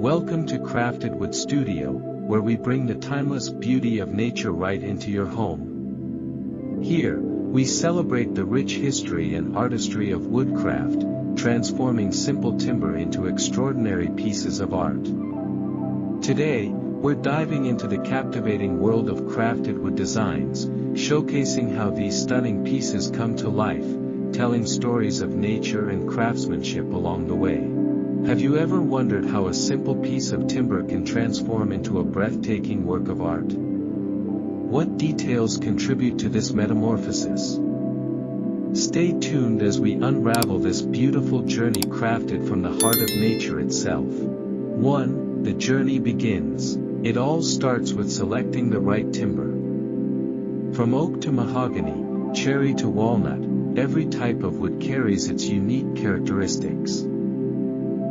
Welcome to Crafted Wood Studio, where we bring the timeless beauty of nature right into your home. Here, we celebrate the rich history and artistry of woodcraft, transforming simple timber into extraordinary pieces of art. Today, we're diving into the captivating world of crafted wood designs, showcasing how these stunning pieces come to life, telling stories of nature and craftsmanship along the way. Have you ever wondered how a simple piece of timber can transform into a breathtaking work of art? What details contribute to this metamorphosis? Stay tuned as we unravel this beautiful journey crafted from the heart of nature itself. 1. The journey begins. It all starts with selecting the right timber. From oak to mahogany, cherry to walnut, every type of wood carries its unique characteristics.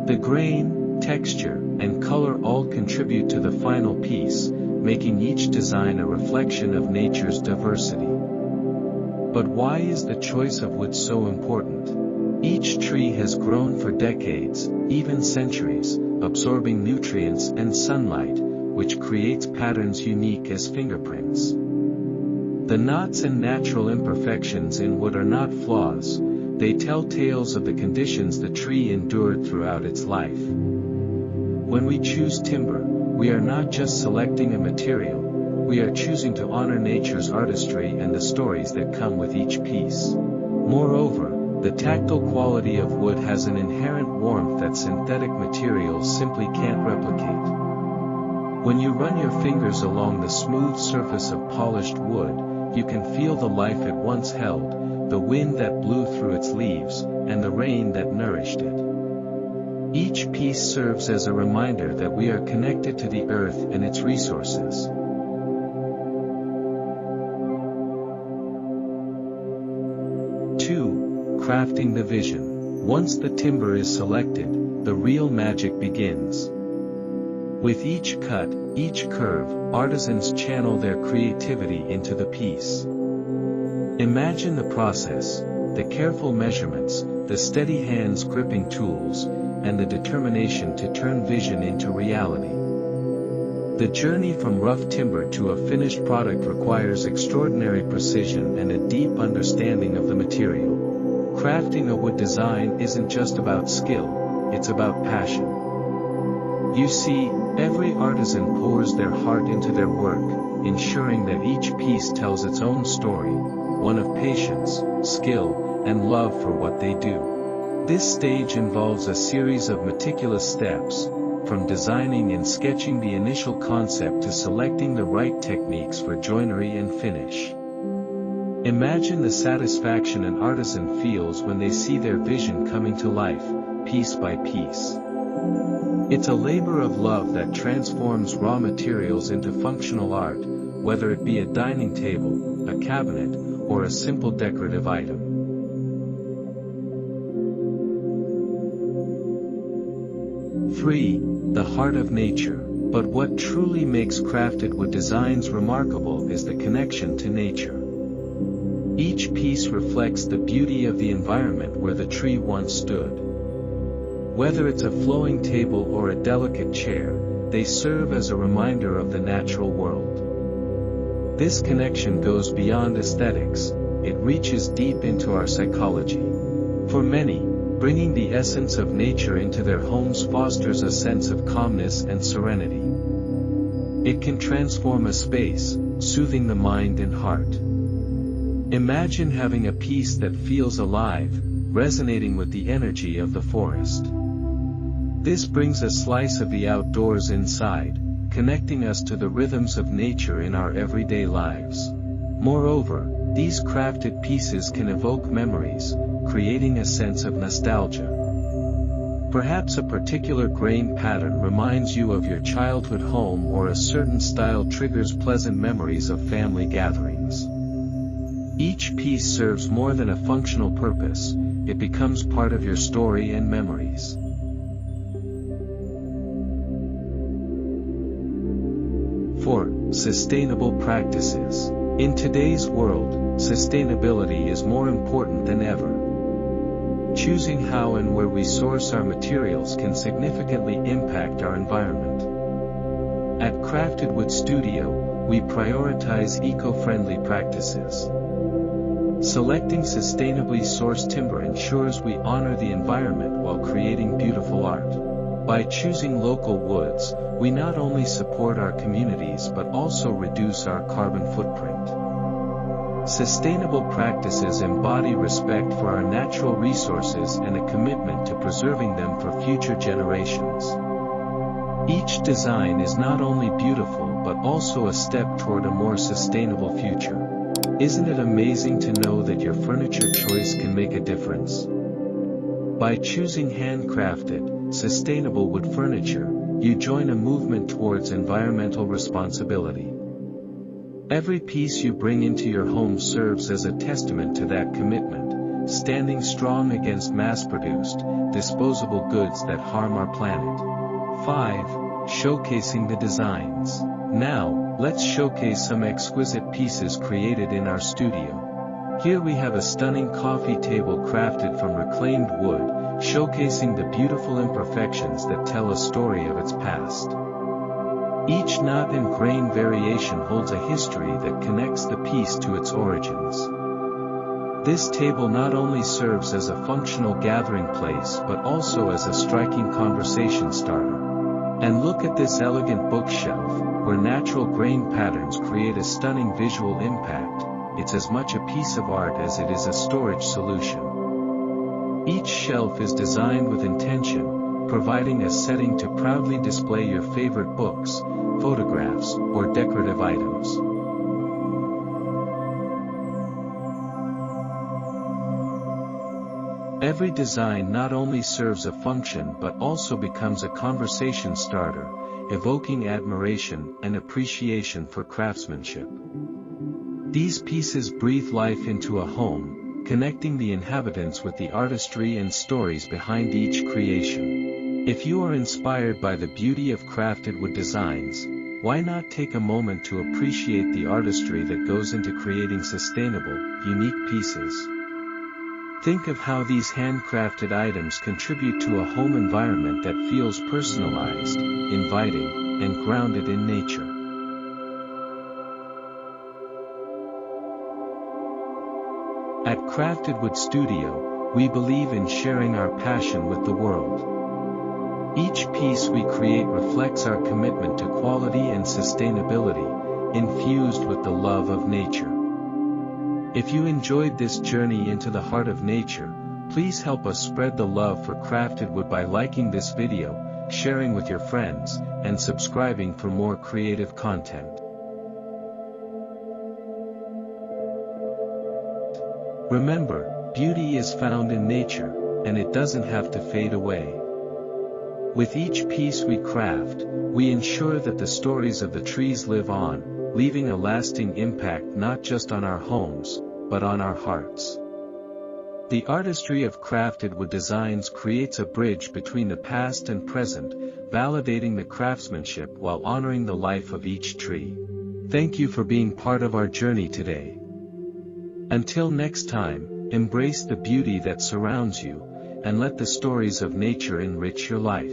The grain, texture, and color all contribute to the final piece, making each design a reflection of nature's diversity. But why is the choice of wood so important? Each tree has grown for decades, even centuries, absorbing nutrients and sunlight, which creates patterns unique as fingerprints. The knots and natural imperfections in wood are not flaws. They tell tales of the conditions the tree endured throughout its life. When we choose timber, we are not just selecting a material, we are choosing to honor nature's artistry and the stories that come with each piece. Moreover, the tactile quality of wood has an inherent warmth that synthetic materials simply can't replicate. When you run your fingers along the smooth surface of polished wood, you can feel the life it once held, the wind that blew through its leaves, and the rain that nourished it. Each piece serves as a reminder that we are connected to the earth and its resources. 2. Crafting the vision. Once the timber is selected, the real magic begins. With each cut, each curve, artisans channel their creativity into the piece. Imagine the process, the careful measurements, the steady hands gripping tools, and the determination to turn vision into reality. The journey from rough timber to a finished product requires extraordinary precision and a deep understanding of the material. Crafting a wood design isn't just about skill, it's about passion. You see, every artisan pours their heart into their work, ensuring that each piece tells its own story, one of patience, skill, and love for what they do. This stage involves a series of meticulous steps, from designing and sketching the initial concept to selecting the right techniques for joinery and finish. Imagine the satisfaction an artisan feels when they see their vision coming to life, piece by piece. It's a labor of love that transforms raw materials into functional art, whether it be a dining table, a cabinet, or a simple decorative item. 3. The heart of nature. But what truly makes crafted wood designs remarkable is the connection to nature. Each piece reflects the beauty of the environment where the tree once stood. Whether it's a flowing table or a delicate chair, they serve as a reminder of the natural world. This connection goes beyond aesthetics, it reaches deep into our psychology. For many, bringing the essence of nature into their homes fosters a sense of calmness and serenity. It can transform a space, soothing the mind and heart. Imagine having a piece that feels alive, resonating with the energy of the forest. This brings a slice of the outdoors inside, connecting us to the rhythms of nature in our everyday lives. Moreover, these crafted pieces can evoke memories, creating a sense of nostalgia. Perhaps a particular grain pattern reminds you of your childhood home, or a certain style triggers pleasant memories of family gatherings. Each piece serves more than a functional purpose, it becomes part of your story and memories. 4. Sustainable practices. In today's world, sustainability is more important than ever. Choosing how and where we source our materials can significantly impact our environment. At Crafted Wood Studio, we prioritize eco-friendly practices. Selecting sustainably sourced timber ensures we honor the environment while creating beautiful art. By choosing local woods, we not only support our communities but also reduce our carbon footprint. Sustainable practices embody respect for our natural resources and a commitment to preserving them for future generations. Each design is not only beautiful but also a step toward a more sustainable future. Isn't it amazing to know that your furniture choice can make a difference? By choosing handcrafted, sustainable wood furniture, you join a movement towards environmental responsibility. Every piece you bring into your home serves as a testament to that commitment, standing strong against mass-produced, disposable goods that harm our planet. 5. Showcasing the designs. Now, let's showcase some exquisite pieces created in our studio. Here we have a stunning coffee table crafted from reclaimed wood, showcasing the beautiful imperfections that tell a story of its past. Each knot and grain variation holds a history that connects the piece to its origins. This table not only serves as a functional gathering place but also as a striking conversation starter. And look at this elegant bookshelf, where natural grain patterns create a stunning visual impact. It's as much a piece of art as it is a storage solution. Each shelf is designed with intention, providing a setting to proudly display your favorite books, photographs, or decorative items. Every design not only serves a function but also becomes a conversation starter, evoking admiration and appreciation for craftsmanship. These pieces breathe life into a home, connecting the inhabitants with the artistry and stories behind each creation. If you are inspired by the beauty of crafted wood designs, why not take a moment to appreciate the artistry that goes into creating sustainable, unique pieces? Think of how these handcrafted items contribute to a home environment that feels personalized, inviting, and grounded in nature. At Crafted Wood Studio, we believe in sharing our passion with the world. Each piece we create reflects our commitment to quality and sustainability, infused with the love of nature. If you enjoyed this journey into the heart of nature, please help us spread the love for crafted wood by liking this video, sharing with your friends, and subscribing for more creative content. Remember, beauty is found in nature, and it doesn't have to fade away. With each piece we craft, we ensure that the stories of the trees live on, leaving a lasting impact not just on our homes, but on our hearts. The artistry of crafted wood designs creates a bridge between the past and present, validating the craftsmanship while honoring the life of each tree. Thank you for being part of our journey today. Until next time, embrace the beauty that surrounds you, and let the stories of nature enrich your life.